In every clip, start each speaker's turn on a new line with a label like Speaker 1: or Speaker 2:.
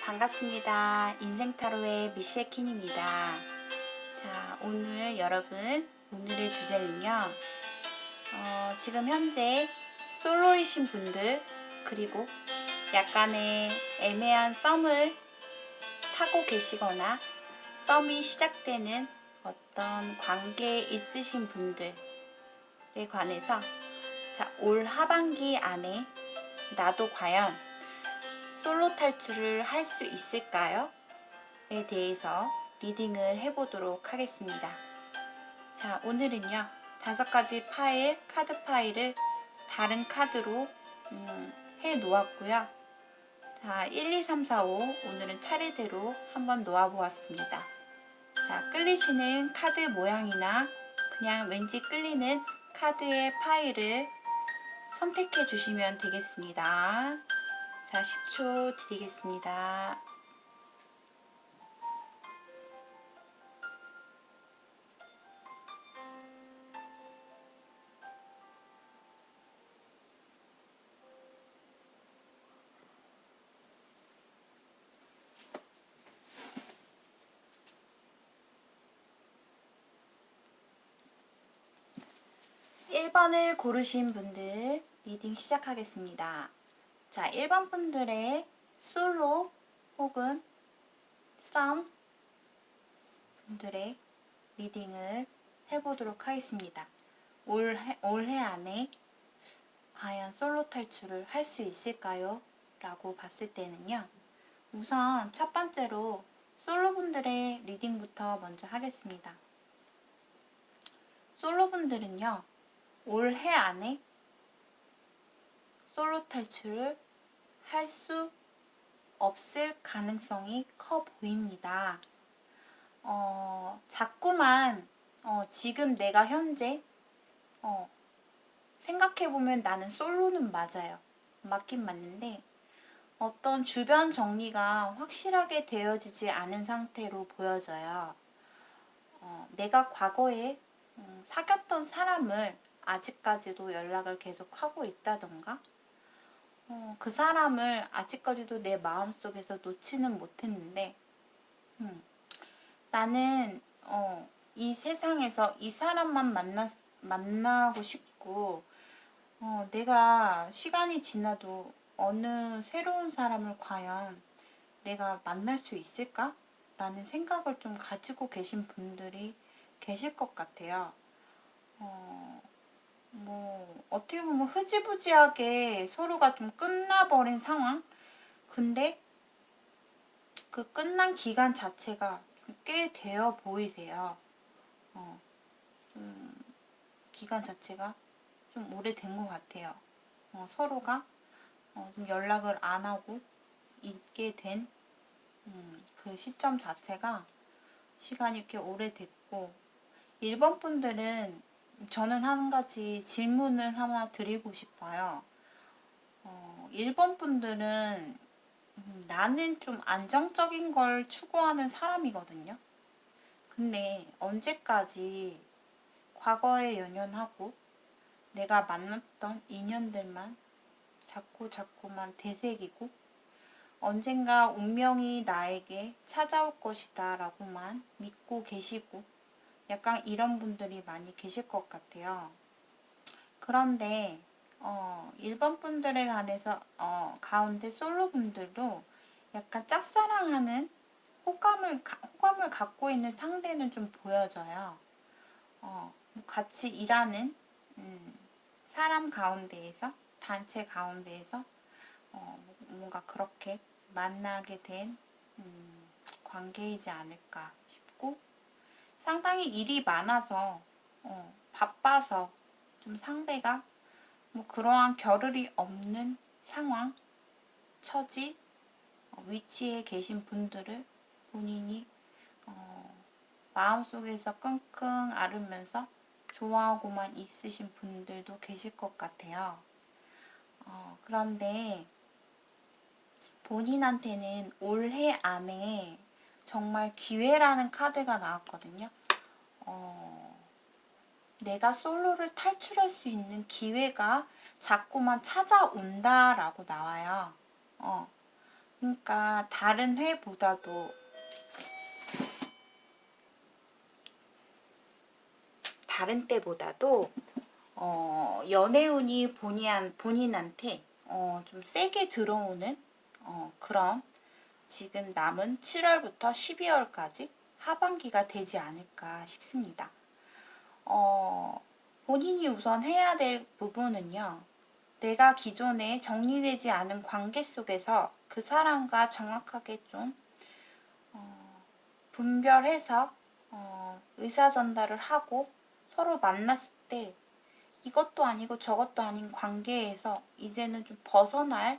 Speaker 1: 반갑습니다. 인생타로의 미쉐킨입니다. 자, 오늘의 주제는요. 지금 현재 솔로이신 분들, 그리고 약간의 애매한 썸을 타고 계시거나 썸이 시작되는 어떤 관계에 있으신 분들에 관해서, 자, 올 하반기 안에 나도 과연 솔로 탈출을 할 수 있을까요? 에 대해서 리딩을 해보도록 하겠습니다. 자, 오늘은요, 5가지 카드 파일을 다른 카드로 해 놓았고요. 자, 1, 2, 3, 4, 5 오늘은 차례대로 한번 놓아보았습니다. 자, 끌리시는 카드 모양이나 그냥 왠지 끌리는 카드의 파일을 선택해 주시면 되겠습니다. 자, 10초 드리겠습니다. 1번을 고르신 분들 리딩 시작하겠습니다. 자, 1번 분들의 솔로 혹은 썸 분들의 리딩을 해보도록 하겠습니다. 올해 안에 과연 솔로 탈출을 할 수 있을까요? 라고 봤을 때는요. 우선 첫 번째로 솔로 분들의 리딩부터 먼저 하겠습니다. 솔로 분들은요. 올해 안에 솔로 탈출을 할 수 없을 가능성이 커 보입니다. 자꾸만 지금 내가 현재 생각해보면 나는 솔로는 맞아요. 맞긴 맞는데 어떤 주변 정리가 확실하게 되어지지 않은 상태로 보여져요. 내가 과거에 사귀었던 사람을 아직까지도 연락을 계속 하고 있다던가 그 사람을 아직까지도 내 마음속에서 놓지는 못했는데 나는 이 세상에서 이 사람만 만나고 싶고 내가 시간이 지나도 어느 새로운 사람을 과연 내가 만날 수 있을까? 라는 생각을 좀 가지고 계신 분들이 계실 것 같아요. 어떻게 보면 흐지부지하게 서로가 좀 끝나버린 상황? 근데 그 끝난 기간 자체가 좀 꽤 되어 보이세요. 좀 기간 자체가 좀 오래된 것 같아요. 서로가 좀 연락을 안 하고 있게 된 그 시점 자체가 시간이 꽤 오래됐고 1번 분들은 저는 한 가지 질문을 하나 드리고 싶어요. 1번 분들은 나는 좀 안정적인 걸 추구하는 사람이거든요. 근데 언제까지 과거에 연연하고 내가 만났던 인연들만 자꾸만 되새기고 언젠가 운명이 나에게 찾아올 것이다 라고만 믿고 계시고 약간 이런 분들이 많이 계실 것 같아요. 그런데 1번 분들에 관해서 가운데 솔로 분들도 약간 짝사랑하는 호감을 갖고 있는 상대는 좀 보여져요. 같이 일하는 사람 가운데에서 단체 가운데에서 뭔가 그렇게 만나게 된 관계이지 않을까 싶고 상당히 일이 많아서 바빠서 좀 상대가 그러한 겨를이 없는 상황, 처지, 위치에 계신 분들을 본인이 마음속에서 끙끙 앓으면서 좋아하고만 있으신 분들도 계실 것 같아요. 그런데 본인한테는 올해 안에 정말 기회라는 카드가 나왔거든요. 내가 솔로를 탈출할 수 있는 기회가 자꾸만 찾아온다라고 나와요. 그러니까 다른 회보다도 다른 때보다도 연애운이 본인한테 좀 세게 들어오는 그런 지금 남은 7월부터 12월까지 하반기가 되지 않을까 싶습니다. 본인이 우선 해야 될 부분은요. 내가 기존에 정리되지 않은 관계 속에서 그 사람과 정확하게 좀 분별해서 의사 전달을 하고 서로 만났을 때 이것도 아니고 저것도 아닌 관계에서 이제는 좀 벗어날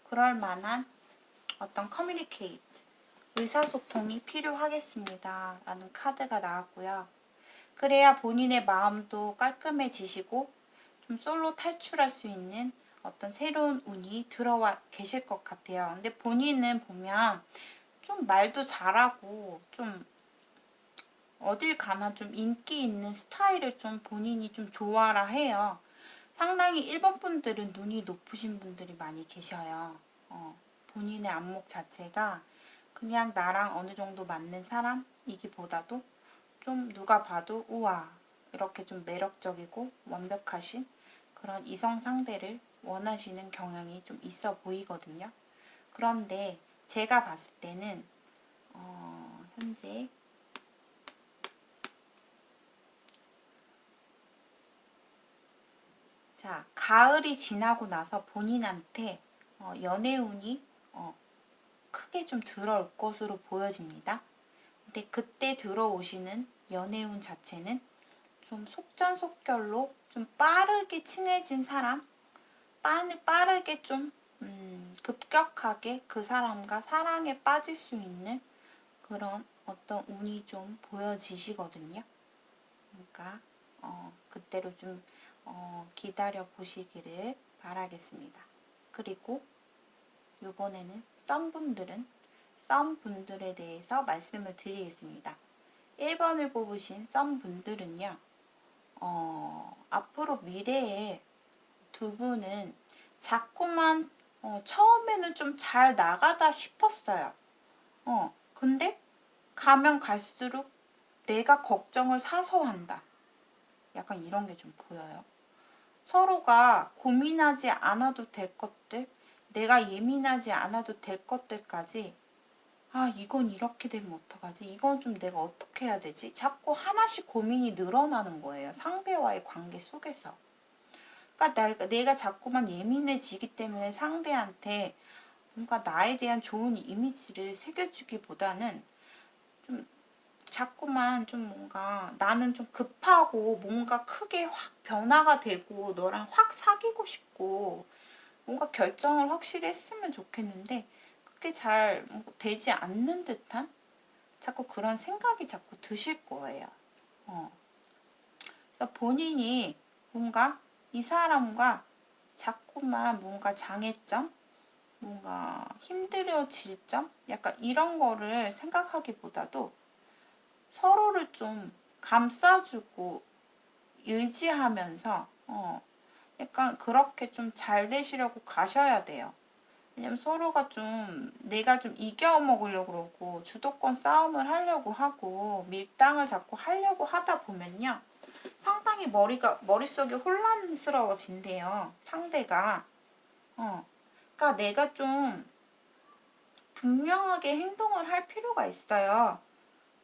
Speaker 1: 그럴 만한 어떤 커뮤니케이트, 의사소통이 필요하겠습니다. 라는 카드가 나왔고요. 그래야 본인의 마음도 깔끔해지시고 좀 솔로 탈출할 수 있는 어떤 새로운 운이 들어와 계실 것 같아요. 근데 본인은 보면 좀 말도 잘하고 좀 어딜 가나 좀 인기 있는 스타일을 좀 본인이 좀 좋아라 해요. 상당히 일본 분들은 눈이 높으신 분들이 많이 계셔요. 본인의 안목 자체가 그냥 나랑 어느 정도 맞는 사람이기보다도 좀 누가 봐도 우와 이렇게 좀 매력적이고 완벽하신 그런 이성 상대를 원하시는 경향이 좀 있어 보이거든요. 그런데 제가 봤을 때는 현재 자, 가을이 지나고 나서 본인한테 연애운이 크게 좀 들어올 것으로 보여집니다. 근데 그때 들어오시는 연애운 자체는 좀 속전속결로 좀 빠르게 친해진 사람, 빠르게 좀 급격하게 그 사람과 사랑에 빠질 수 있는 그런 어떤 운이 좀 보여지시거든요. 그러니까 그때로 좀 기다려 보시기를 바라겠습니다. 그리고 이번에는 썸분들에 대해서 말씀을 드리겠습니다. 1번을 뽑으신 썸분들은요. 앞으로 미래에 두 분은 자꾸만 처음에는 좀 잘 나가다 싶었어요. 근데 가면 갈수록 내가 걱정을 사서 한다. 약간 이런 게 좀 보여요. 서로가 고민하지 않아도 될 것들, 내가 예민하지 않아도 될 것들까지 이건 이렇게 되면 어떡하지? 이건 좀 내가 어떻게 해야 되지? 자꾸 하나씩 고민이 늘어나는 거예요. 상대와의 관계 속에서. 그러니까 내가 자꾸만 예민해지기 때문에 상대한테 뭔가 나에 대한 좋은 이미지를 새겨주기보다는 좀 자꾸만 좀 뭔가 나는 좀 급하고 뭔가 크게 확 변화가 되고 너랑 확 사귀고 싶고 뭔가 결정을 확실히 했으면 좋겠는데 그게 잘 되지 않는 듯한 자꾸 그런 생각이 자꾸 드실 거예요. 그래서 본인이 뭔가 이 사람과 자꾸만 뭔가 장애점, 뭔가 힘들어질 점, 약간 이런 거를 생각하기보다도 서로를 좀 감싸주고 의지하면서 약간 그렇게 좀 잘 되시려고 가셔야 돼요. 왜냐면 서로가 좀 내가 좀 이겨먹으려고 그러고 주도권 싸움을 하려고 하고 밀당을 자꾸 하려고 하다 보면요. 상당히 머릿속이 혼란스러워진대요. 상대가. 그러니까 내가 좀 분명하게 행동을 할 필요가 있어요.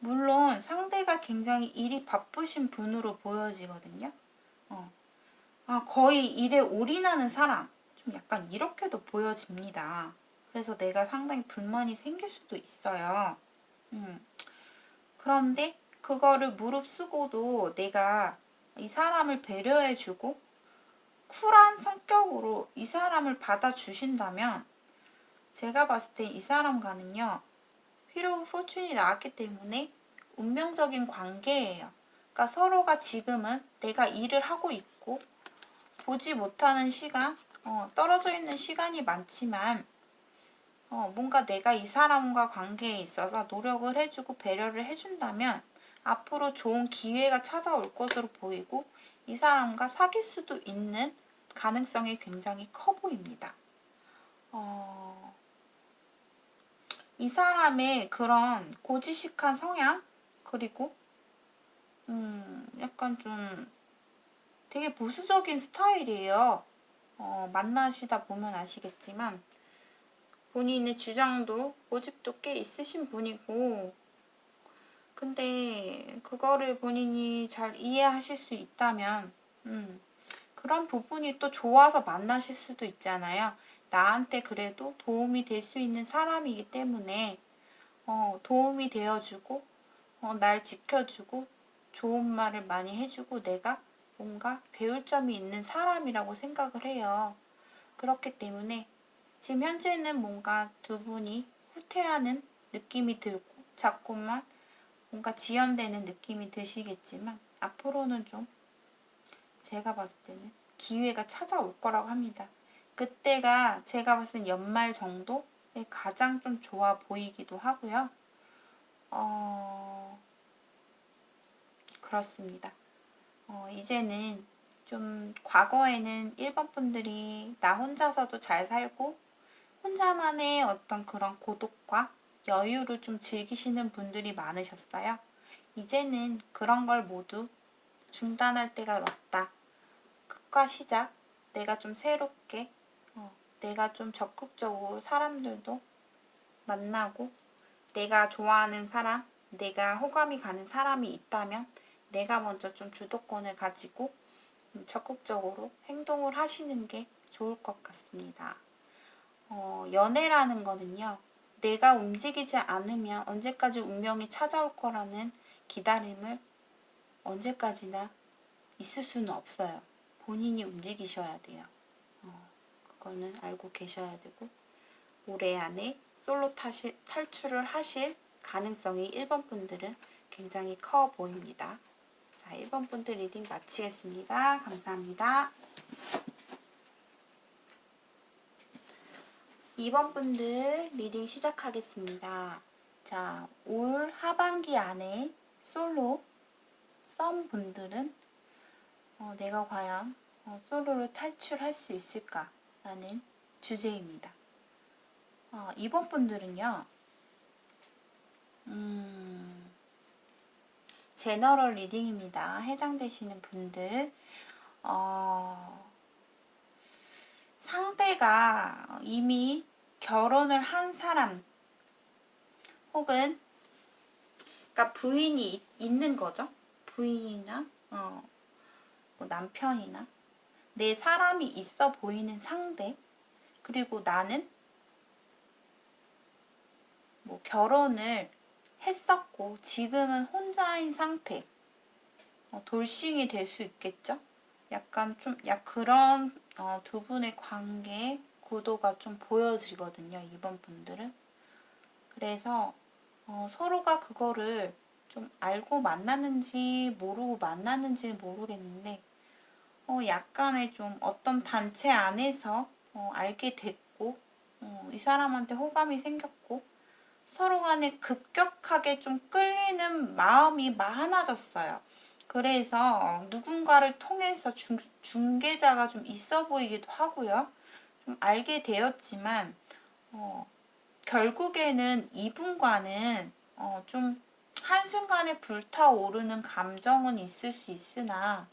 Speaker 1: 물론 상대가 굉장히 일이 바쁘신 분으로 보여지거든요. 거의 일에 올인하는 사람. 좀 약간 이렇게도 보여집니다. 그래서 내가 상당히 불만이 생길 수도 있어요. 그런데 그거를 무릅쓰고도 내가 이 사람을 배려해주고 쿨한 성격으로 이 사람을 받아주신다면 제가 봤을 때 이 사람과는요. 휘로 포춘이 나왔기 때문에 운명적인 관계예요. 그러니까 서로가 지금은 내가 일을 하고 있고 보지 못하는 시간, 떨어져 있는 시간이 많지만 뭔가 내가 이 사람과 관계에 있어서 노력을 해주고 배려를 해준다면 앞으로 좋은 기회가 찾아올 것으로 보이고 이 사람과 사귈 수도 있는 가능성이 굉장히 커 보입니다. 이 사람의 그런 고지식한 성향, 그리고 약간 좀 되게 보수적인 스타일이에요. 만나시다 보면 아시겠지만 본인의 주장도 고집도 꽤 있으신 분이고, 근데 그거를 본인이 잘 이해하실 수 있다면 그런 부분이 또 좋아서 만나실 수도 있잖아요. 나한테 그래도 도움이 될 수 있는 사람이기 때문에 도움이 되어주고 날 지켜주고 좋은 말을 많이 해주고 내가 뭔가 배울 점이 있는 사람이라고 생각을 해요. 그렇기 때문에 지금 현재는 뭔가 두 분이 후퇴하는 느낌이 들고 자꾸만 뭔가 지연되는 느낌이 드시겠지만 앞으로는 좀 제가 봤을 때는 기회가 찾아올 거라고 합니다. 그때가 제가 봤을 때 연말 정도에 가장 좀 좋아 보이기도 하고요. 그렇습니다. 이제는 좀 과거에는 1번 분들이 나 혼자서도 잘 살고 혼자만의 어떤 그런 고독과 여유를 좀 즐기시는 분들이 많으셨어요. 이제는 그런 걸 모두 중단할 때가 왔다. 끝과 시작, 내가 좀 새롭게, 내가 좀 적극적으로 사람들도 만나고, 내가 좋아하는 사람, 내가 호감이 가는 사람이 있다면 내가 먼저 좀 주도권을 가지고 적극적으로 행동을 하시는 게 좋을 것 같습니다. 연애라는 거는요, 내가 움직이지 않으면 언제까지 운명이 찾아올 거라는 기다림을 언제까지나 있을 수는 없어요. 본인이 움직이셔야 돼요. 그거는 알고 계셔야 되고, 올해 안에 솔로 탈출을 하실 가능성이 1번 분들은 굉장히 커 보입니다. 자, 1번 분들 리딩 마치겠습니다. 감사합니다. 2번 분들 리딩 시작하겠습니다. 자, 올 하반기 안에 솔로 썸 분들은 내가 과연 솔로를 탈출할 수 있을까? 라는 주제입니다. 2번 분들은요, 제너럴 리딩입니다. 해당되시는 분들, 상대가 이미 결혼을 한 사람, 혹은, 그러니까 부인이 있는 거죠. 부인이나, 뭐 남편이나, 내 사람이 있어 보이는 상대, 그리고 나는 뭐 결혼을 했었고 지금은 혼자인 상태, 돌싱이 될 수 있겠죠. 약간 좀 그런 두 분의 관계 구도가 좀 보여지거든요. 이번 분들은. 그래서 서로가 그거를 좀 알고 만났는지 모르고 만났는지 모르겠는데 약간의 좀 어떤 단체 안에서 알게 됐고 이 사람한테 호감이 생겼고 서로 간에 급격하게 좀 끌리는 마음이 많아졌어요. 그래서 누군가를 통해서 중개자가 좀 있어 보이기도 하고요. 좀 알게 되었지만 결국에는 이분과는 좀 한순간에 불타오르는 감정은 있을 수 있으나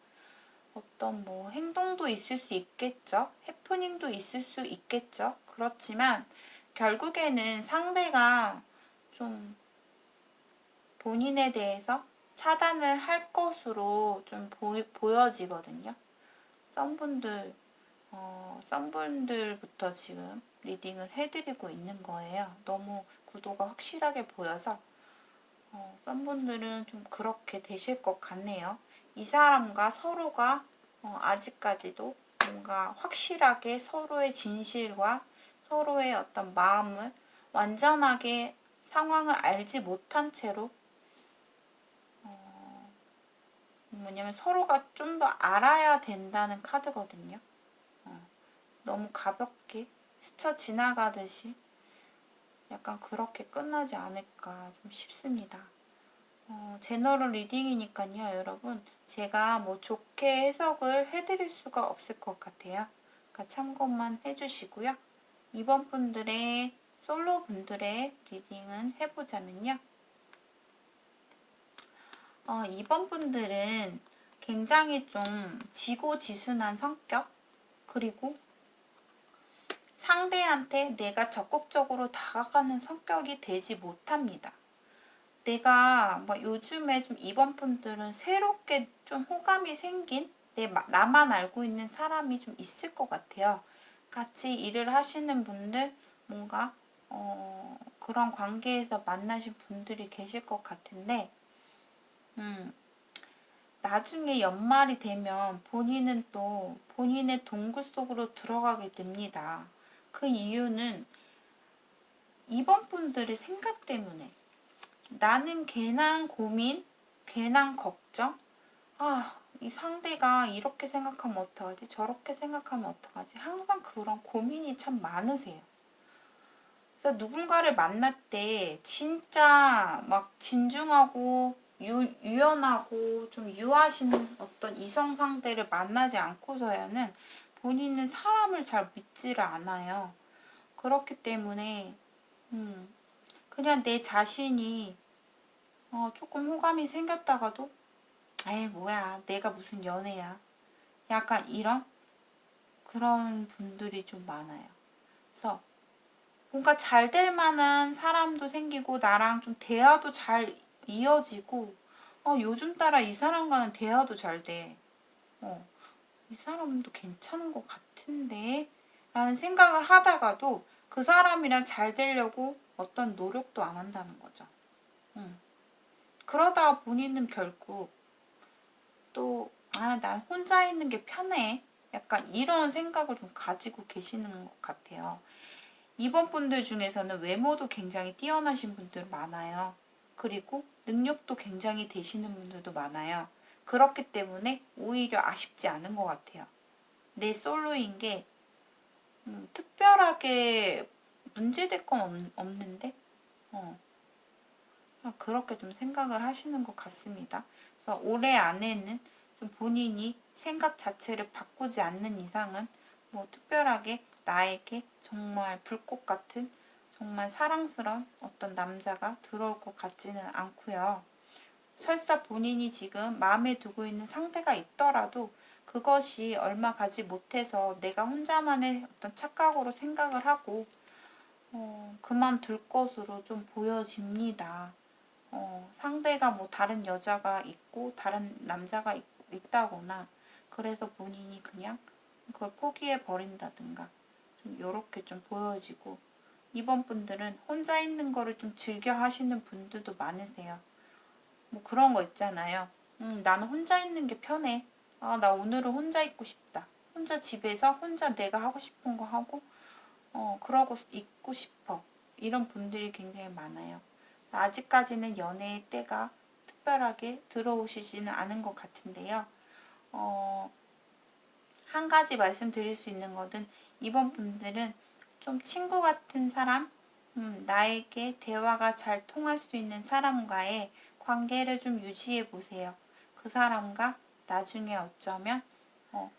Speaker 1: 어떤 뭐 행동도 있을 수 있겠죠. 해프닝도 있을 수 있겠죠. 그렇지만 결국에는 상대가 좀 본인에 대해서 차단을 할 것으로 좀 보여지거든요. 썸분들부터 지금 리딩을 해드리고 있는 거예요. 너무 구도가 확실하게 보여서 썸분들은 좀 그렇게 되실 것 같네요. 이 사람과 서로가 아직까지도 뭔가 확실하게 서로의 진실과 서로의 어떤 마음을 완전하게 상황을 알지 못한 채로 뭐냐면 서로가 좀 더 알아야 된다는 카드거든요. 너무 가볍게 스쳐 지나가듯이 약간 그렇게 끝나지 않을까 좀 싶습니다. 제너럴 리딩이니까요, 여러분. 제가 뭐 좋게 해석을 해드릴 수가 없을 것 같아요. 그러니까 참고만 해주시고요. 2번 분들의 솔로 분들의 리딩은 해보자면요. 이번 분들은 굉장히 좀 지고지순한 성격, 그리고 상대한테 내가 적극적으로 다가가는 성격이 되지 못합니다. 내가 뭐 요즘에 좀 이번 분들은 새롭게 좀 호감이 생긴 나만 알고 있는 사람이 좀 있을 것 같아요. 같이 일을 하시는 분들, 뭔가 그런 관계에서 만나신 분들이 계실 것 같은데, 나중에 연말이 되면 본인은 또 본인의 동굴 속으로 들어가게 됩니다. 그 이유는 이번 분들의 생각 때문에 나는 괜한 고민, 괜한 걱정, 이 상대가 이렇게 생각하면 어떡하지? 저렇게 생각하면 어떡하지? 항상 그런 고민이 참 많으세요. 그래서 누군가를 만날 때 진짜 막 진중하고 유연하고 좀 유하신 어떤 이성 상대를 만나지 않고서야는 본인은 사람을 잘 믿지를 않아요. 그렇기 때문에 그냥 내 자신이 조금 호감이 생겼다가도 에이 뭐야 내가 무슨 연애야, 약간 이런 그런 분들이 좀 많아요. 그래서 뭔가 잘 될 만한 사람도 생기고 나랑 좀 대화도 잘 이어지고 요즘 따라 이 사람과는 대화도 잘 돼. 이 사람도 괜찮은 것 같은데 라는 생각을 하다가도 그 사람이랑 잘 되려고 어떤 노력도 안 한다는 거죠. 그러다가 본인은 결국 또 난 혼자 있는 게 편해, 약간 이런 생각을 좀 가지고 계시는 것 같아요. 이번 분들 중에서는 외모도 굉장히 뛰어나신 분들 많아요. 그리고 능력도 굉장히 되시는 분들도 많아요. 그렇기 때문에 오히려 아쉽지 않은 것 같아요. 내 솔로인 게 특별하게 문제될 건 없는데 그렇게 좀 생각을 하시는 것 같습니다. 그래서 올해 안에는 좀 본인이 생각 자체를 바꾸지 않는 이상은 뭐 특별하게 나에게 정말 불꽃 같은 정말 사랑스러운 어떤 남자가 들어올 것 같지는 않고요. 설사 본인이 지금 마음에 두고 있는 상대가 있더라도 그것이 얼마 가지 못해서 내가 혼자만의 어떤 착각으로 생각을 하고 그만둘 것으로 좀 보여집니다. 상대가 뭐 다른 여자가 있고 다른 남자가 있다거나 그래서 본인이 그냥 그걸 포기해 버린다든가 좀 요렇게 좀 보여지고, 이번 분들은 혼자 있는 거를 좀 즐겨 하시는 분들도 많으세요. 뭐 그런 거 있잖아요. 나는 혼자 있는 게 편해. 나 오늘은 혼자 있고 싶다. 혼자 집에서 혼자 내가 하고 싶은 거 하고 그러고 있고 싶어. 이런 분들이 굉장히 많아요. 아직까지는 연애의 때가 특별하게 들어오시지는 않은 것 같은데요. 한 가지 말씀드릴 수 있는 것은 이번 분들은 좀 친구 같은 사람, 나에게 대화가 잘 통할 수 있는 사람과의 관계를 좀 유지해 보세요. 그 사람과 나중에 어쩌면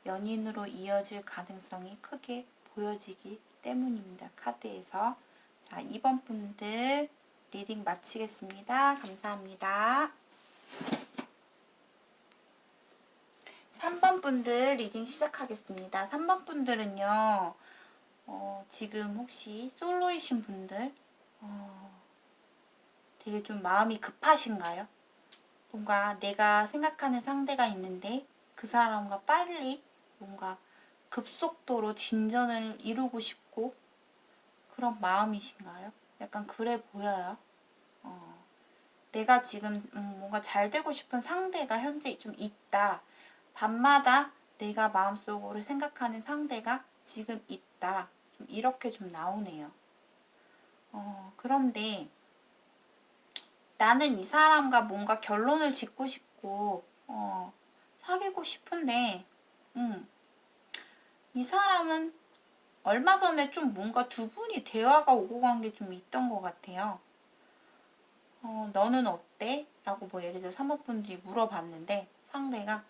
Speaker 1: 연인으로 이어질 가능성이 크게 보여지기 때문입니다. 카드에서. 자, 2번 분들 리딩 마치겠습니다. 감사합니다. 3번 분들 리딩 시작하겠습니다. 3번 분들은요, 지금 혹시 솔로이신 분들, 되게 좀 마음이 급하신가요? 뭔가 내가 생각하는 상대가 있는데 그 사람과 빨리 뭔가 급속도로 진전을 이루고 싶고 그런 마음이신가요? 약간 그래 보여요. 내가 지금 뭔가 잘 되고 싶은 상대가 현재 좀 있다. 밤마다 내가 마음속으로 생각하는 상대가 지금 있다. 좀 이렇게 좀 나오네요. 그런데 나는 이 사람과 뭔가 결론을 짓고 싶고 사귀고 싶은데 이 사람은 얼마 전에 좀 뭔가 두 분이 대화가 오고 간 게 좀 있던 것 같아요. 너는 어때? 라고 뭐 예를 들어 사모분들이 물어봤는데 상대가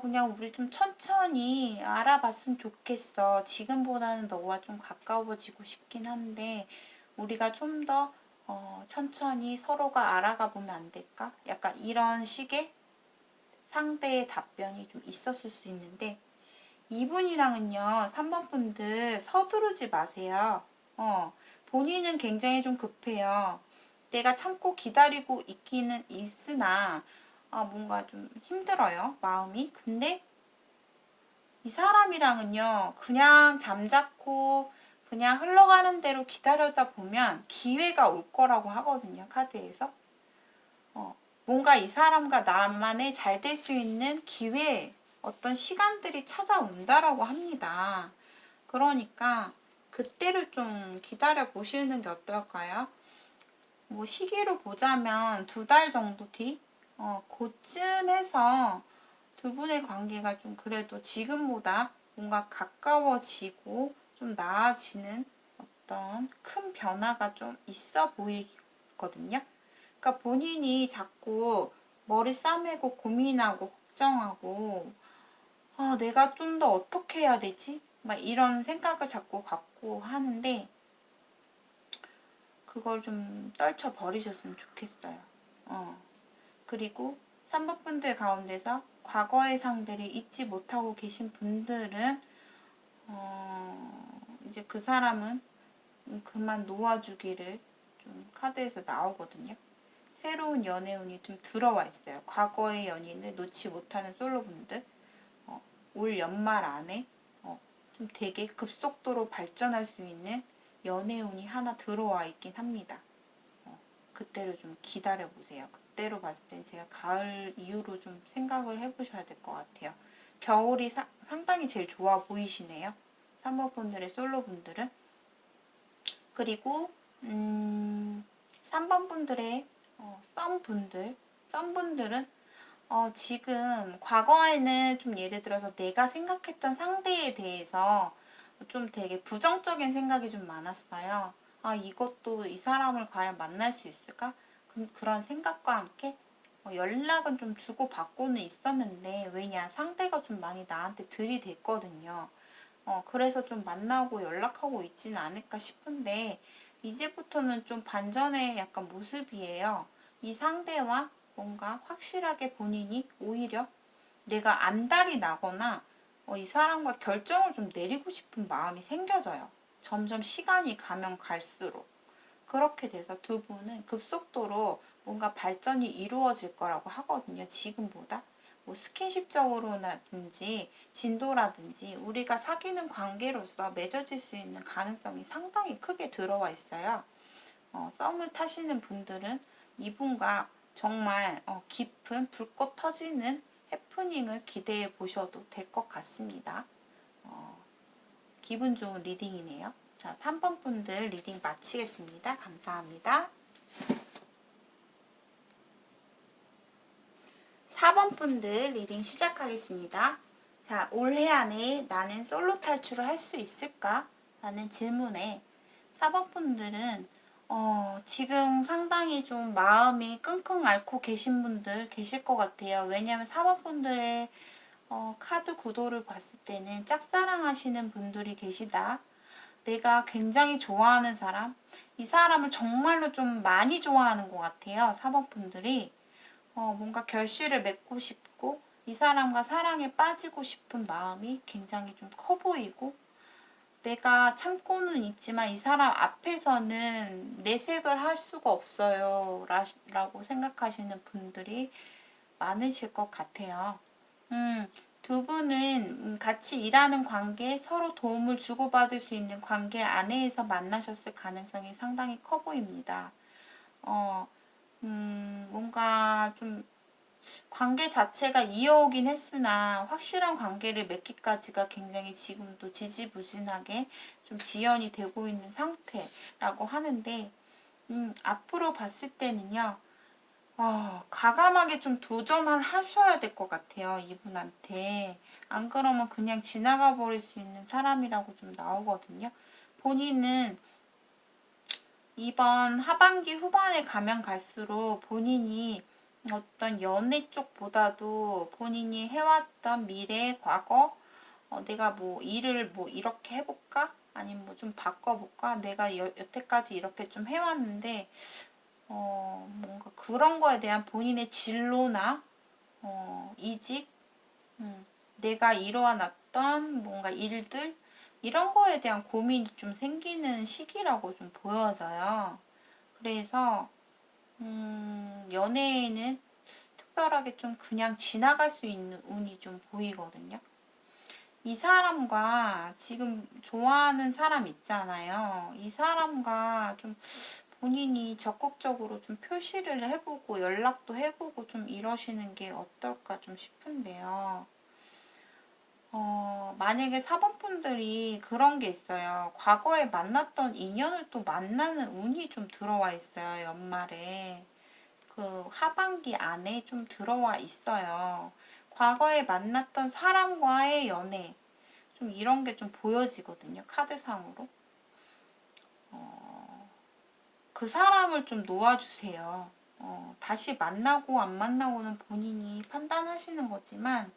Speaker 1: 그냥 우리 좀 천천히 알아봤으면 좋겠어. 지금보다는 너와 좀 가까워지고 싶긴 한데 우리가 좀 더 천천히 서로가 알아가 보면 안 될까? 약간 이런 식의 상대의 답변이 좀 있었을 수 있는데, 이분이랑은요, 3번 분들 서두르지 마세요. 본인은 굉장히 좀 급해요. 내가 참고 기다리고 있기는 있으나, 뭔가 좀 힘들어요, 마음이. 근데 이 사람이랑은요, 그냥 잠자코 그냥 흘러가는 대로 기다려다 보면 기회가 올 거라고 하거든요, 카드에서. 뭔가 이 사람과 나만의 잘 될 수 있는 기회, 어떤 시간들이 찾아온다라고 합니다. 그러니까 그때를 좀 기다려 보시는 게 어떨까요? 뭐 시기로 보자면 2달 정도 뒤? 그쯤에서 두 분의 관계가 좀 그래도 지금보다 뭔가 가까워지고 좀 나아지는 어떤 큰 변화가 좀 있어 보이거든요. 그러니까 본인이 자꾸 머리 싸매고 고민하고 걱정하고, 내가 좀 더 어떻게 해야 되지? 막 이런 생각을 자꾸 갖고 하는데, 그걸 좀 떨쳐 버리셨으면 좋겠어요. 그리고 3번 분들 가운데서 과거의 상대를 잊지 못하고 계신 분들은, 이제 그 사람은 그만 놓아주기를 좀 카드에서 나오거든요. 새로운 연애운이 좀 들어와 있어요. 과거의 연인을 놓지 못하는 솔로분들, 올 연말 안에 좀 되게 급속도로 발전할 수 있는 연애운이 하나 들어와 있긴 합니다. 그때를 좀 기다려 보세요. 그때로 봤을 땐 제가 가을 이후로 좀 생각을 해보셔야 될 것 같아요. 겨울이 상당히 제일 좋아 보이시네요. 3번 분들의 솔로 분들은. 그리고 3번 분들의 썸분들은 지금 과거에는 좀 예를 들어서 내가 생각했던 상대에 대해서 좀 되게 부정적인 생각이 좀 많았어요. 이것도 이 사람을 과연 만날 수 있을까? 그런 생각과 함께 연락은 좀 주고받고는 있었는데, 왜냐, 상대가 좀 많이 나한테 들이댔거든요. 그래서 좀 만나고 연락하고 있지는 않을까 싶은데, 이제부터는 좀 반전의 약간 모습이에요. 이 상대와 뭔가 확실하게 본인이 오히려 내가 안달이 나거나 이 사람과 결정을 좀 내리고 싶은 마음이 생겨져요. 점점 시간이 가면 갈수록. 그렇게 돼서 두 분은 급속도로 뭔가 발전이 이루어질 거라고 하거든요. 지금보다. 뭐 스킨십적으로라든지 진도라든지 우리가 사귀는 관계로서 맺어질 수 있는 가능성이 상당히 크게 들어와 있어요. 썸을 타시는 분들은 이분과 정말 깊은 불꽃 터지는 해프닝을 기대해 보셔도 될 것 같습니다. 기분 좋은 리딩이네요. 자, 3번 분들 리딩 마치겠습니다. 감사합니다. 4번 분들 리딩 시작하겠습니다. 자, 올해 안에 나는 솔로 탈출을 할 수 있을까? 라는 질문에 4번 분들은 지금 상당히 좀 마음이 끙끙 앓고 계신 분들 계실 것 같아요. 왜냐하면 4번 분들의 카드 구도를 봤을 때는 짝사랑하시는 분들이 계시다. 내가 굉장히 좋아하는 사람, 이 사람을 정말로 좀 많이 좋아하는 것 같아요. 4번 분들이. 뭔가 결실을 맺고 싶고 이 사람과 사랑에 빠지고 싶은 마음이 굉장히 좀 커 보이고, 내가 참고는 있지만 이 사람 앞에서는 내색을 할 수가 없어요 라고 생각하시는 분들이 많으실 것 같아요. 두 분은 같이 일하는 관계, 서로 도움을 주고받을 수 있는 관계 안에서 만나셨을 가능성이 상당히 커 보입니다. 뭔가 좀 관계 자체가 이어오긴 했으나 확실한 관계를 맺기까지가 굉장히 지금도 지지부진하게 좀 지연이 되고 있는 상태라고 하는데, 앞으로 봤을 때는요, 과감하게 좀 도전을 하셔야 될 것 같아요, 이분한테. 안 그러면 그냥 지나가 버릴 수 있는 사람이라고 좀 나오거든요. 본인은 이번 하반기 후반에 가면 갈수록 본인이 어떤 연애 쪽보다도 본인이 해왔던 미래, 과거, 내가 뭐 일을 뭐 이렇게 해볼까? 아니면 뭐 좀 바꿔볼까? 내가 여태까지 이렇게 좀 해왔는데 뭔가 그런 거에 대한 본인의 진로나 이직, 내가 이뤄왔던 뭔가 일들 이런 거에 대한 고민이 좀 생기는 시기라고 좀 보여져요. 그래서 연애에는 특별하게 좀 그냥 지나갈 수 있는 운이 좀 보이거든요. 이 사람과 지금 좋아하는 사람 있잖아요. 이 사람과 좀 본인이 적극적으로 좀 표시를 해보고 연락도 해보고 좀 이러시는 게 어떨까 좀 싶은데요. 만약에 사범분들이 그런 게 있어요. 과거에 만났던 인연을 또 만나는 운이 좀 들어와 있어요. 연말에. 그 하반기 안에 좀 들어와 있어요. 과거에 만났던 사람과의 연애. 좀 이런 게 좀 보여지거든요. 카드상으로. 그 사람을 좀 놓아주세요. 다시 만나고 안 만나고는 본인이 판단하시는 거지만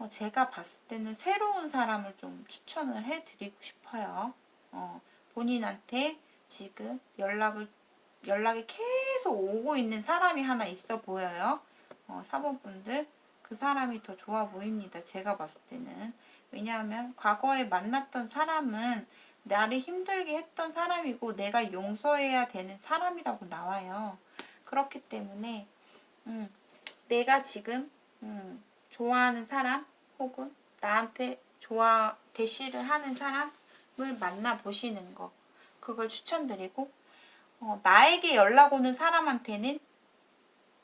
Speaker 1: 제가 봤을 때는 새로운 사람을 좀 추천을 해드리고 싶어요. 본인한테 지금 연락이 계속 오고 있는 사람이 하나 있어 보여요. 사모분들 그 사람이 더 좋아 보입니다. 제가 봤을 때는. 왜냐하면 과거에 만났던 사람은 나를 힘들게 했던 사람이고 내가 용서해야 되는 사람이라고 나와요. 그렇기 때문에 내가 지금 좋아하는 사람 혹은 나한테 대시를 하는 사람을 만나보시는 거 그걸 추천드리고 나에게 연락 오는 사람한테는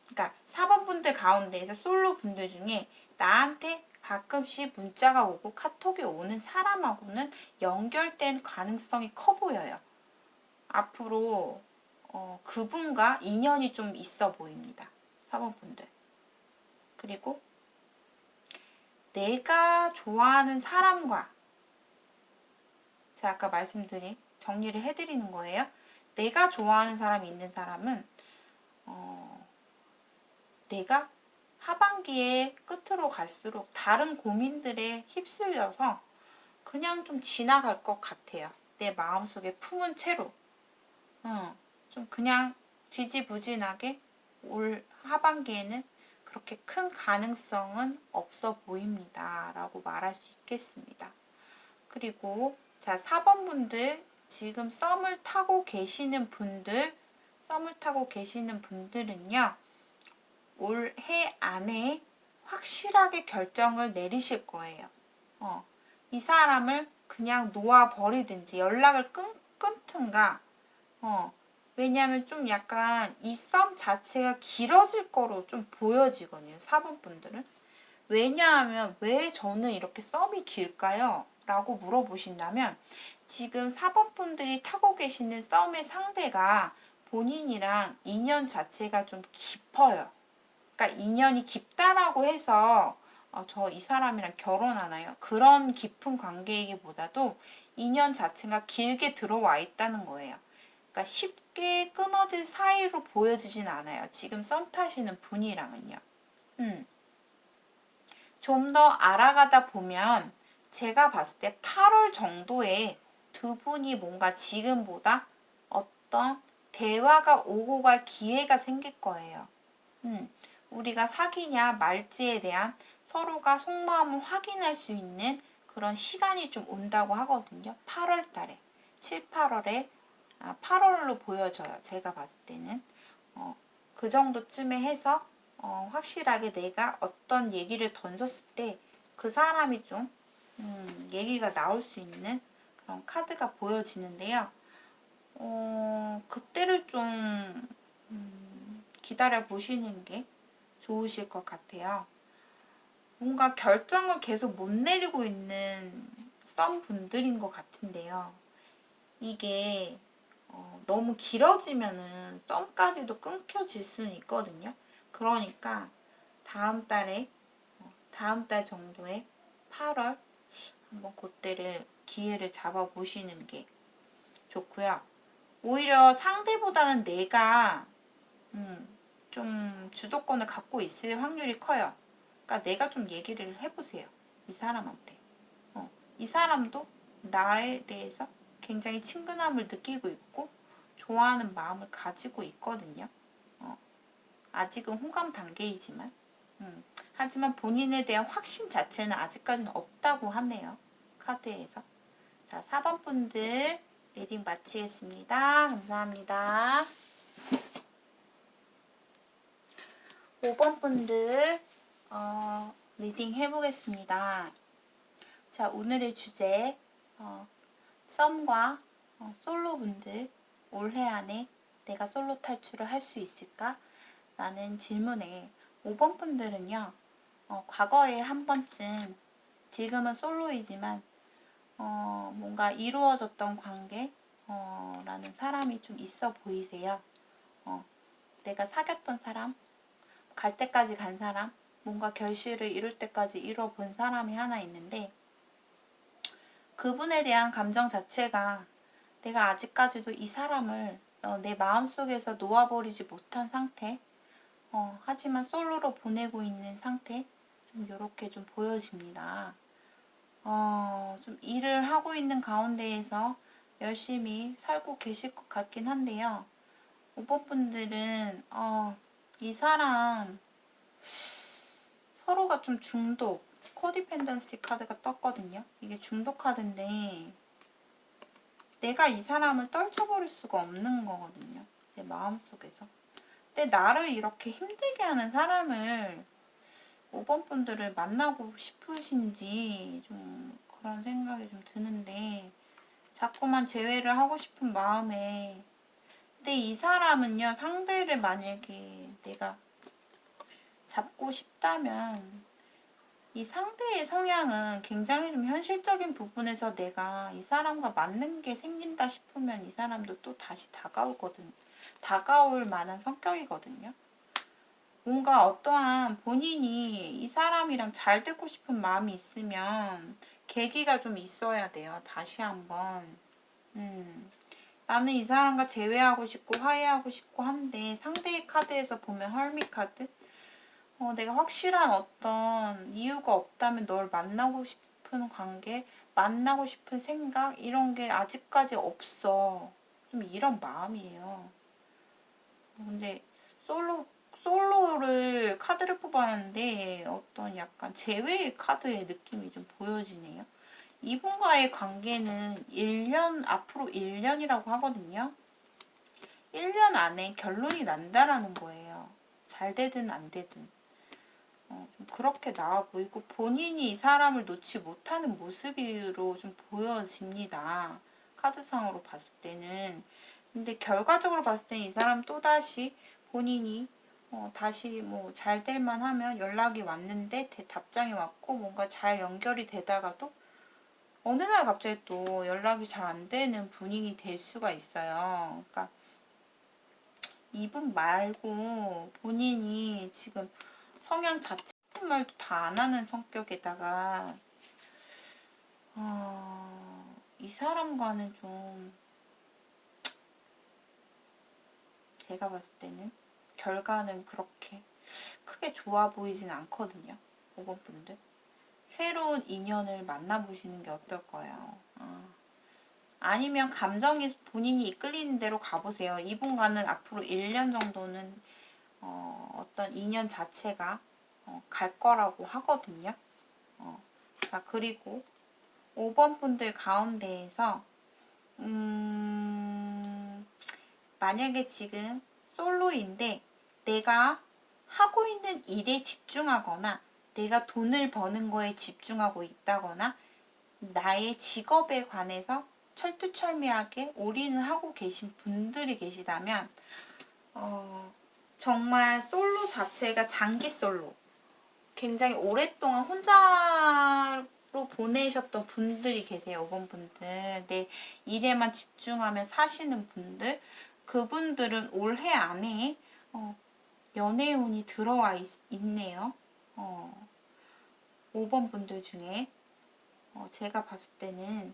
Speaker 1: 그러니까 4번분들 가운데에서 솔로 분들 중에 나한테 가끔씩 문자가 오고 카톡이 오는 사람하고는 연결된 가능성이 커 보여요. 앞으로 그분과 인연이 좀 있어 보입니다. 4번분들. 그리고 내가 좋아하는 사람과 제가 아까 말씀드린 정리를 해드리는 거예요. 내가 좋아하는 사람이 있는 사람은 내가 하반기에 끝으로 갈수록 다른 고민들에 휩쓸려서 그냥 좀 지나갈 것 같아요. 내 마음속에 품은 채로. 좀 그냥 지지부진하게 올 하반기에는 그렇게 큰 가능성은 없어 보입니다. 라고 말할 수 있겠습니다. 그리고 자 4번 분들 지금 썸을 타고 계시는 분들은요. 올해 안에 확실하게 결정을 내리실 거예요. 이 사람을 그냥 놓아버리든지 연락을 끊든가 왜냐하면 좀 약간 이 썸 자체가 길어질 거로 좀 보여지거든요. 4번 분들은. 왜냐하면 왜 저는 이렇게 썸이 길까요? 라고 물어보신다면 지금 4번 분들이 타고 계시는 썸의 상대가 본인이랑 인연 자체가 좀 깊어요. 그러니까 인연이 깊다라고 해서 저 이 사람이랑 결혼하나요? 그런 깊은 관계이기보다도 인연 자체가 길게 들어와 있다는 거예요. 그러니까 쉽게 끊어질 사이로 보여지진 않아요. 지금 썸 타시는 분이랑은요. 좀 더 알아가다 보면 제가 봤을 때 8월 정도에 두 분이 뭔가 지금보다 어떤 대화가 오고 갈 기회가 생길 거예요. 우리가 사귀냐 말지에 대한 서로가 속마음을 확인할 수 있는 그런 시간이 좀 온다고 하거든요. 8월 달에. 7, 8월에 8월로 보여져요. 제가 봤을 때는. 그 정도쯤에 해서 확실하게 내가 어떤 얘기를 던졌을 때 그 사람이 좀 얘기가 나올 수 있는 그런 카드가 보여지는데요. 그때를 좀 기다려 보시는 게 좋으실 것 같아요. 뭔가 결정을 계속 못 내리고 있는 썸 분들인 것 같은데요. 이게 너무 길어지면은 썸까지도 끊겨질 수는 있거든요. 그러니까 다음 달 정도에 8월 한번 그때를 기회를 잡아 보시는 게 좋고요. 오히려 상대보다는 내가 좀 주도권을 갖고 있을 확률이 커요. 그러니까 내가 좀 얘기를 해보세요. 이 사람한테. 이 사람도 나에 대해서 굉장히 친근함을 느끼고 있고 좋아하는 마음을 가지고 있거든요. 아직은 호감 단계이지만 하지만 본인에 대한 확신 자체는 아직까지는 없다고 하네요. 카드에서. 자, 4번 분들 리딩 마치겠습니다. 감사합니다. 5번 분들 리딩 해보겠습니다. 자, 오늘의 주제 썸과 솔로 분들 올해 안에 내가 솔로 탈출을 할 수 있을까? 라는 질문에 5번 분들은요. 과거에 한 번쯤 지금은 솔로이지만 뭔가 이루어졌던 관계 라는 사람이 좀 있어 보이세요. 내가 사귀었던 사람, 갈 때까지 간 사람, 뭔가 결실을 이룰 때까지 이뤄본 사람이 하나 있는데 그분에 대한 감정 자체가 내가 아직까지도 이 사람을 내 마음속에서 놓아버리지 못한 상태, 하지만 솔로로 보내고 있는 상태, 좀 이렇게 좀 보여집니다. 좀 일을 하고 있는 가운데에서 열심히 살고 계실 것 같긴 한데요. 5번 분들은 이 사람 서로가 좀 중독, 코디펜던시 카드가 떴거든요. 이게 중독 카드인데 내가 이 사람을 떨쳐버릴 수가 없는 거거든요. 내 마음속에서. 근데 나를 이렇게 힘들게 하는 사람을 5번 분들을 만나고 싶으신지 좀 그런 생각이 좀 드는데 자꾸만 제외를 하고 싶은 마음에 근데 이 사람은요 상대를 만약에 내가 잡고 싶다면 이 상대의 성향은 굉장히 좀 현실적인 부분에서 내가 이 사람과 맞는 게 생긴다 싶으면 이 사람도 또 다시 다가오거든요. 다가올 만한 성격이거든요. 뭔가 어떠한 본인이 이 사람이랑 잘 되고 싶은 마음이 있으면 계기가 좀 있어야 돼요. 다시 한번. 나는 이 사람과 재회하고 싶고 화해하고 싶고 한데 상대의 카드에서 보면 헐미 카드? 내가 확실한 어떤 이유가 없다면 널 만나고 싶은 관계, 만나고 싶은 생각 이런 게 아직까지 없어. 좀 이런 마음이에요. 근데 솔로를 카드를 뽑았는데 어떤 약간 제외의 카드의 느낌이 좀 보여지네요. 이분과의 관계는 1년, 앞으로 1년이라고 하거든요. 1년 안에 결론이 난다라는 거예요. 잘 되든 안 되든. 좀 그렇게 나와 보이고 본인이 이 사람을 놓지 못하는 모습으로 좀 보여집니다. 카드상으로 봤을 때는. 근데 결과적으로 봤을 때는 이 사람 또다시 본인이 다시 뭐 잘 될만 하면 연락이 왔는데 답장이 왔고 뭔가 잘 연결이 되다가도 어느 날 갑자기 또 연락이 잘 안 되는 분위기 될 수가 있어요. 그러니까 이분 말고 본인이 지금 성향 자체 말도 다 안 하는 성격에다가 이 사람과는 좀 제가 봤을 때는 결과는 그렇게 크게 좋아 보이진 않거든요. 5번 분들. 새로운 인연을 만나보시는 게 어떨까요? 아니면 감정이 본인이 이끌리는 대로 가보세요. 이분과는 앞으로 1년 정도는 어떤 인연 자체가 갈 거라고 하거든요. 자, 그리고 5번 분들 가운데에서 만약에 지금 솔로인데 내가 하고 있는 일에 집중하거나 내가 돈을 버는 거에 집중하고 있다거나 나의 직업에 관해서 철두철미하게 올인을 하고 계신 분들이 계시다면 정말 솔로 자체가 장기 솔로 굉장히 오랫동안 혼자로 보내셨던 분들이 계세요. 5번 분들. 내 일에만 집중하며 사시는 분들. 그분들은 올해 안에 연애운이 들어와 있네요. 5번 분들 중에 제가 봤을 때는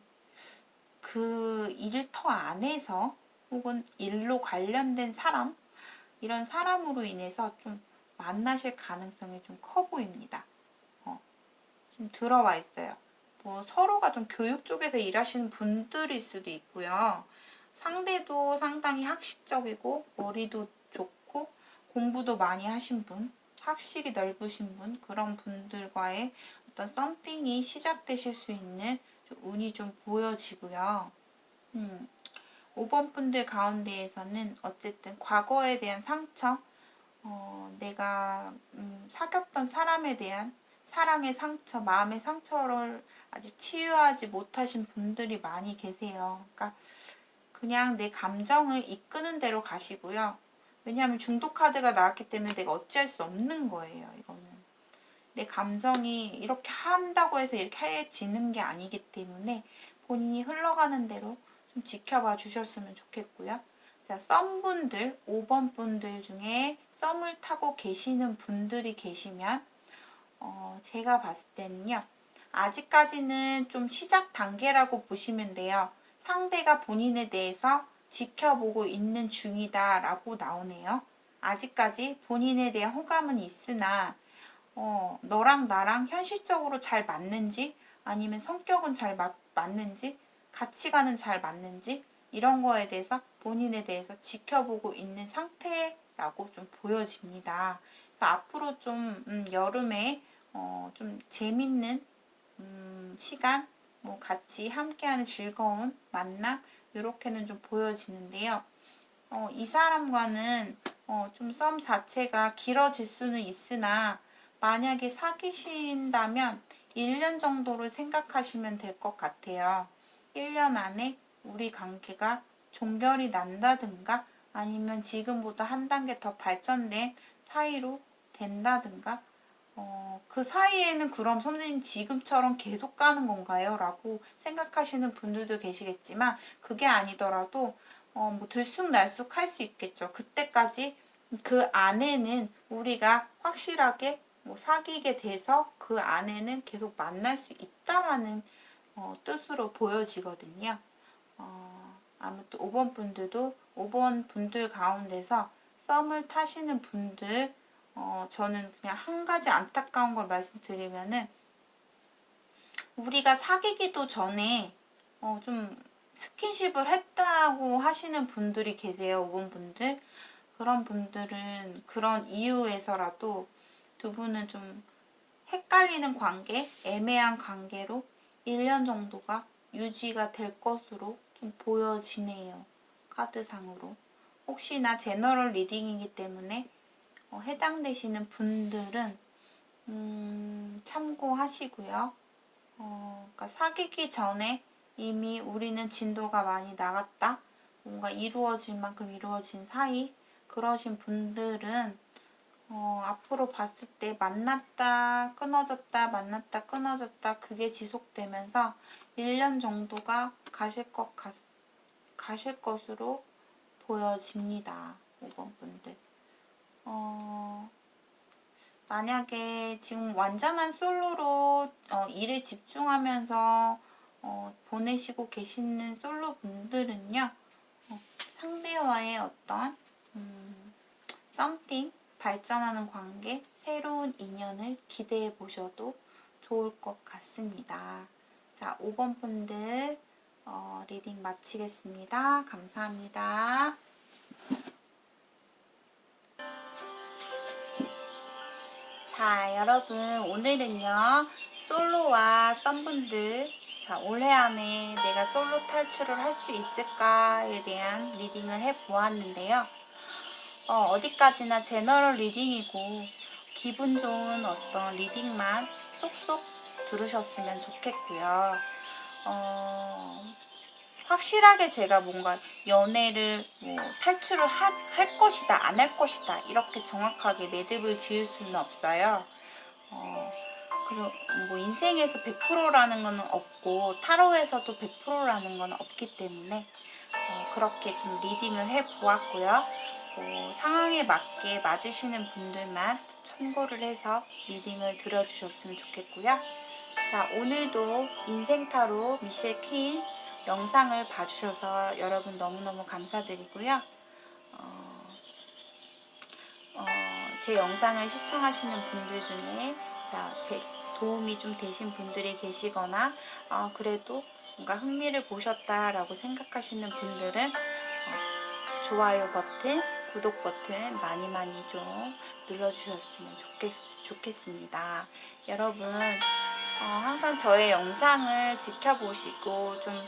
Speaker 1: 그 일터 안에서 혹은 일로 관련된 사람 이런 사람으로 인해서 좀 만나실 가능성이 좀 커 보입니다. 좀 들어와 있어요. 뭐 서로가 좀 교육 쪽에서 일하시는 분들일 수도 있고요. 상대도 상당히 학식적이고 머리도 좋고 공부도 많이 하신 분, 학식이 넓으신 분, 그런 분들과의 어떤 썸띵이 시작되실 수 있는 좀 운이 좀 보여지고요. 5번 분들 가운데에서는 어쨌든 과거에 대한 상처, 내가 사귀었던 사람에 대한 사랑의 상처, 마음의 상처를 아직 치유하지 못하신 분들이 많이 계세요. 그러니까 그냥 내 감정을 이끄는 대로 가시고요. 왜냐하면 중독 카드가 나왔기 때문에 내가 어찌할 수 없는 거예요. 이거는 내 감정이 이렇게 한다고 해서 이렇게 해지는 게 아니기 때문에 본인이 흘러가는 대로 좀 지켜봐 주셨으면 좋겠고요. 자, 썸분들, 5번 분들 중에 썸을 타고 계시는 분들이 계시면 제가 봤을 때는요. 아직까지는 좀 시작 단계라고 보시면 돼요. 상대가 본인에 대해서 지켜보고 있는 중이다 라고 나오네요. 아직까지 본인에 대한 호감은 있으나 너랑 나랑 현실적으로 잘 맞는지 아니면 성격은 잘 맞는지 가치관은 잘 맞는지 이런 거에 대해서 본인에 대해서 지켜보고 있는 상태라고 좀 보여집니다. 그래서 앞으로 좀 여름에 좀 재밌는 시간, 뭐 같이 함께하는 즐거운 만남 이렇게는 좀 보여지는데요. 이 사람과는 좀 썸 자체가 길어질 수는 있으나 만약에 사귀신다면 1년 정도를 생각하시면 될 것 같아요. 1년 안에 우리 관계가 종결이 난다든가 아니면 지금보다 한 단계 더 발전된 사이로 된다든가 그 사이에는 그럼 선생님 지금처럼 계속 가는 건가요? 라고 생각하시는 분들도 계시겠지만 그게 아니더라도 뭐 들쑥날쑥 할 수 있겠죠. 그때까지 그 안에는 우리가 확실하게 뭐 사귀게 돼서 그 안에는 계속 만날 수 있다라는 뜻으로 보여지거든요. 아무튼 5번 분들도 5번 분들 가운데서 썸을 타시는 분들 저는 그냥 한 가지 안타까운 걸 말씀드리면은 우리가 사귀기도 전에 좀 스킨십을 했다고 하시는 분들이 계세요. 5번 분들. 그런 분들은 그런 이유에서라도 두 분은 좀 헷갈리는 관계, 애매한 관계로 1년 정도가 유지가 될 것으로 좀 보여지네요. 카드상으로. 혹시나 제너럴 리딩이기 때문에 해당되시는 분들은 참고하시고요. 그러니까 사귀기 전에 이미 우리는 진도가 많이 나갔다. 뭔가 이루어질 만큼 이루어진 사이 그러신 분들은 앞으로 봤을 때 만났다 끊어졌다 만났다 끊어졌다 그게 지속되면서 1년 정도가 가실 것으로 보여집니다. 5번 분들. 만약에 지금 완전한 솔로로 일에 집중하면서 보내시고 계시는 솔로 분들은요. 상대와의 어떤 썸띵, 발전하는 관계, 새로운 인연을 기대해 보셔도 좋을 것 같습니다. 자, 5번 분들 리딩 마치겠습니다. 감사합니다. 자, 여러분 오늘은요 솔로와 썸분들 자, 올해 안에 내가 솔로 탈출을 할 수 있을까에 대한 리딩을 해보았는데요. 어디까지나 제너럴 리딩이고 기분 좋은 어떤 리딩만 쏙쏙 들으셨으면 좋겠고요. 확실하게 제가 뭔가 연애를 뭐 탈출을 할 것이다 안 할 것이다 이렇게 정확하게 매듭을 지을 수는 없어요. 그리고 뭐 인생에서 100%라는 건 없고 타로에서도 100%라는 건 없기 때문에 그렇게 좀 리딩을 해보았고요. 상황에 맞게 맞으시는 분들만 참고를 해서 리딩을 들어주셨으면 좋겠고요. 자, 오늘도 인생타로 미셸 퀸 영상을 봐주셔서 여러분 너무너무 감사드리고요. 제 영상을 시청하시는 분들 중에 제 도움이 좀 되신 분들이 계시거나 그래도 뭔가 흥미를 보셨다라고 생각하시는 분들은 좋아요 버튼, 구독 버튼 많이 많이 좀 눌러주셨으면 좋겠습니다. 여러분 항상 저의 영상을 지켜보시고 좀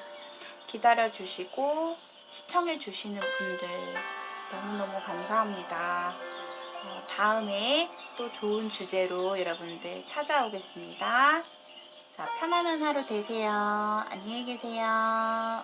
Speaker 1: 기다려주시고 시청해주시는 분들 너무너무 감사합니다. 다음에 또 좋은 주제로 여러분들 찾아오겠습니다. 자, 편안한 하루 되세요. 안녕히 계세요.